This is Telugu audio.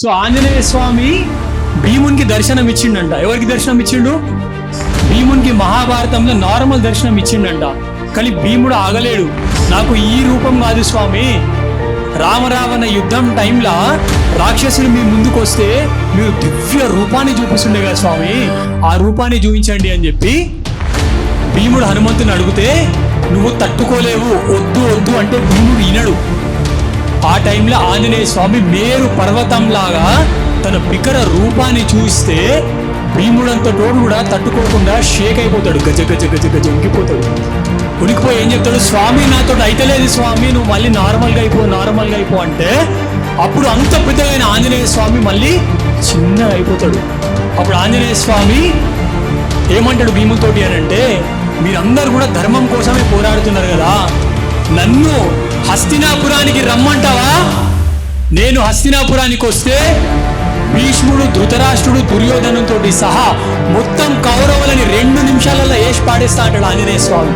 సో ఆంజనేయ స్వామి భీమునికి దర్శనం ఇచ్చిండంట. ఎవరికి దర్శనం ఇచ్చిండు? భీమునికి మహాభారతంలో నార్మల్ దర్శనం ఇచ్చిండంట. కానీ భీముడు ఆగలేడు. నాకు ఈ రూపం కాదు స్వామి, రామరావణ యుద్ధం టైంలో రాక్షసులు మీ ముందుకు వస్తే మీరు దివ్య రూపాన్ని చూపిస్తుండే కదా స్వామి, ఆ రూపాన్ని చూపించండి అని చెప్పి భీముడు హనుమంతుని అడిగితే, నువ్వు తట్టుకోలేవు, వద్దు వద్దు అంటే భీముడు వినడు. ఆ టైంలో ఆంజనేయ స్వామి మేరు పర్వతంలాగా తన బికర రూపాన్ని చూస్తే భీముడంతటోడు కూడా తట్టుకోకుండా షేక్ అయిపోతాడు, గజ గజ గజ గజ ఉనికిపోతాడు. ఉనికిపోయి ఏం చెప్తాడు, స్వామి నాతో అయితలేదు స్వామి, నువ్వు మళ్ళీ నార్మల్గా అయిపో అంటే అప్పుడు అంత పెద్దగైన ఆంజనేయ స్వామి మళ్ళీ చిన్నగా అయిపోతాడు. అప్పుడు ఆంజనేయ స్వామి ఏమంటాడు భీముతోటి అని అంటే, మీరందరూ కూడా ధర్మం కోసమే పోరాడుతున్నారు కదా, నన్ను హస్తినాపురానికి రమ్మంటావా? నేను హస్తినాపురానికి వస్తే భీష్ముడు, ధృతరాష్ట్రుడు, దుర్యోధనంతో సహా మొత్తం కౌరవులని 2 నిమిషాలలో వేసి పాడేస్తా అంటాడు ఆంజనేయ స్వామి.